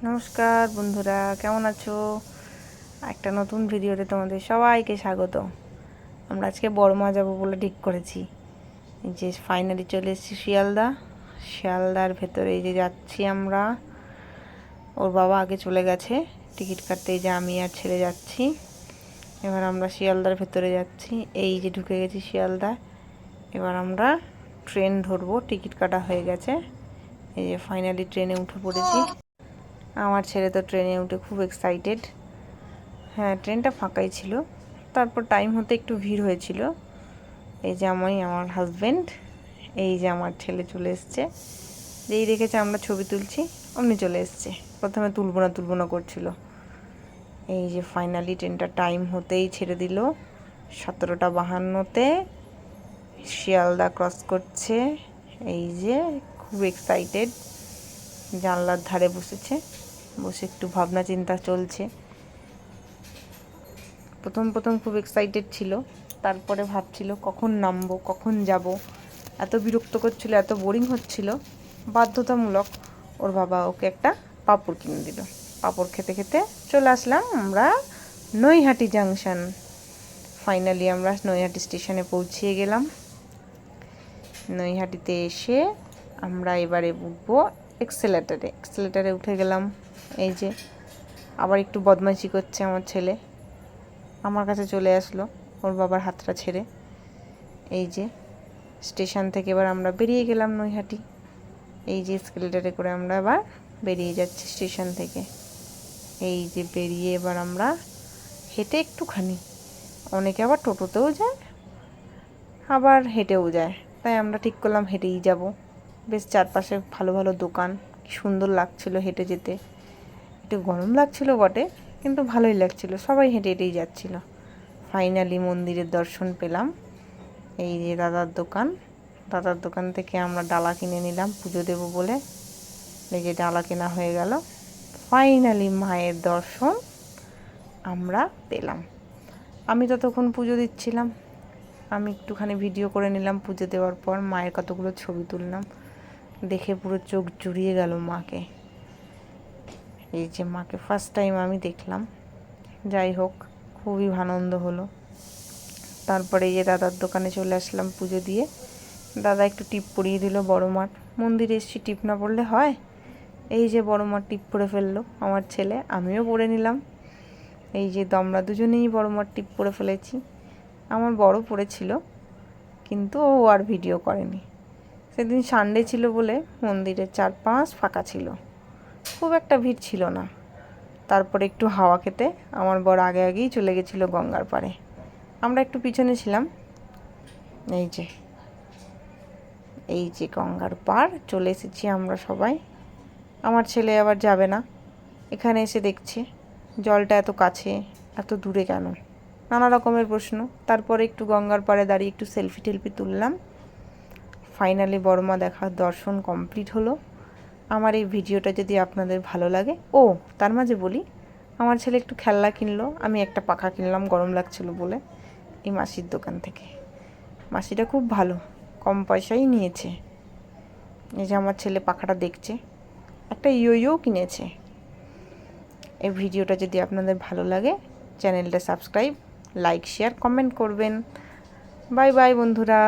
নমস্কার বন্ধুরা, কেমন আছো? একটা নতুন ভিডিওতে তোমাদের সবাইকে স্বাগত। আমরা আজকে বড়মা যাবো বলে ঠিক করেছি। এই যে ফাইনালি চলে এসেছি শিয়ালদার ভেতরে। এই যে যাচ্ছি আমরা, ওর বাবা আগে চলে গেছে টিকিট কাটতে। এই যে আমি আর ছেলে যাচ্ছি। এবার আমরা শিয়ালদার ভেতরে যাচ্ছি। এই যে ঢুকে গেছি শিয়ালদা। এবার আমরা ট্রেন ধরবো, টিকিট কাটা হয়ে গেছে। এই যে ফাইনালি ট্রেনে উঠে পড়েছি। আমার ছেলে তো ট্রেনে উঠে খুব এক্সাইটেড। হ্যাঁ, ট্রেনটা ফাঁকাই ছিল, তারপর টাইম হতে একটু ভিড় হয়েছিল। এই যে আমার হাজব্যান্ড, এই যে আমার ছেলে চলে এসছে। যেই দেখেছে আমরা ছবি তুলছি অমনি চলে এসছে। প্রথমে তুলবো না করছিল। এই যে ফাইনালি ট্রেনটা টাইম হতেই ছেড়ে দিল। 17:52-তে শিয়ালদা ক্রস করছে। এই যে খুব এক্সাইটেড, জানলার ধারে বসে একটু ভাবনা চিন্তা চলছে। প্রথম খুব এক্সাইটেড ছিল, তারপরে ভাবছিল কখন নামবো, কখন যাব। এত বিরক্ত করছিল, এত বোরিং হচ্ছিল, বাধ্যতামূলক ওর বাবা ওকে একটা পাঁপড় কিনে দিল। পাঁপড় খেতে খেতে চলে আসলাম আমরা নৈহাটি জাংশন। ফাইনালি আমরা নৈহাটি স্টেশনে পৌঁছিয়ে গেলাম। নৈহাটিতে এসে আমরা এবারে উঠবো এক্সেলেটারে উঠে গেলাম। এই যে আবার একটু বদমাইশি করছে আমার ছেলে, আমার কাছে চলে আসলো ওর বাবার হাতটা ছেড়ে। এই যে স্টেশন থেকে এবার আমরা বেরিয়ে গেলাম নৈহাটি। এই যে এক্সেলেটারে করে আমরা আবার বেরিয়ে যাচ্ছি স্টেশন থেকে। এই যে বেরিয়ে এবার আমরা হেঁটে একটুখানি, অনেকে আবার টোটোতেও যায়, আবার হেঁটেও যায়, তাই আমরা ঠিক করলাম হেঁটেই যাব। বেশ চারপাশে ভালো ভালো দোকান, কি সুন্দর লাগছিল হেঁটে যেতে। একটু গরম লাগছিল বটে, কিন্তু ভালোই লাগছিল, সবাই হেঁটে হেঁটেই যাচ্ছিল। ফাইনালি মন্দিরের দর্শন পেলাম। এই যে দাদার দোকান থেকে আমরা ডালা কিনে নিলাম পুজো দেবো বলে। এই যে ডালা কেনা হয়ে গেল। ফাইনালি মায়ের দর্শন আমরা পেলাম। আমি ততক্ষণ পুজো দিচ্ছিলাম, আমি একটুখানি ভিডিও করে নিলাম। পুজো দেওয়ার পর মায়ের কতগুলো ছবি তুললাম, দেখে পুরো চোখ জুড়িয়ে গেল মাকে। এই যে মাকে ফার্স্ট টাইম আমি দেখলাম। যাই হোক, খুবই আনন্দ হলো। তারপরে এই যে দাদার দোকানে চলে আসলাম পুজো দিয়ে। দাদা একটু টিপ পরিয়ে দিল বড় মার। মন্দিরে এসেছি, টিপ না পড়লে হয়? এই যে বড় মার টিপ পরে ফেললো আমার ছেলে, আমিও পরে নিলাম। এই যে আমরা দুজনেই বড় মার টিপ পরে ফেলেছি। আমার বড় পড়েছিল, কিন্তু ও আর ভিডিও করেনি। সেদিন সানডে ছিল বলে মন্দিরের চারপাশ ফাঁকা ছিল, খুব একটা ভিড় ছিল না। তারপরে একটু হাওয়া খেতে আমার বর আগেই চলে গেছিলো গঙ্গার পাড়ে, আমরা একটু পিছনে ছিলাম। এই যে গঙ্গার পাড় চলে এসেছি আমরা সবাই। আমার ছেলে আবার যাবে না, এখানে এসে দেখছে জলটা এত কাছে, এত দূরে কেন, নানা রকমের প্রশ্ন। তারপরে একটু গঙ্গার পাড়ে দাঁড়িয়ে একটু সেলফি টেলফি তুললাম। ফাইনালি বড়মা দেখার দর্শন কমপ্লিট হলো। আমার এই ভিডিওটা যদি আপনাদের ভালো লাগে, তার মাঝে বলি, আমার ছেলে একটু খেলনা কিনলো, আমি একটা পাখা কিনলাম গরম লাগছিল বলে এই মাসির দোকান থেকে। মাসিটা খুব ভালো, কম পয়সাই নিয়েছে। এই যে আমার ছেলে পাখাটা দেখছে, একটা ইয়ো কিনেছে। এই ভিডিওটা যদি আপনাদের ভালো লাগে, চ্যানেলটা সাবস্ক্রাইব, লাইক, শেয়ার, কমেন্ট করবেন। বাই বাই বন্ধুরা।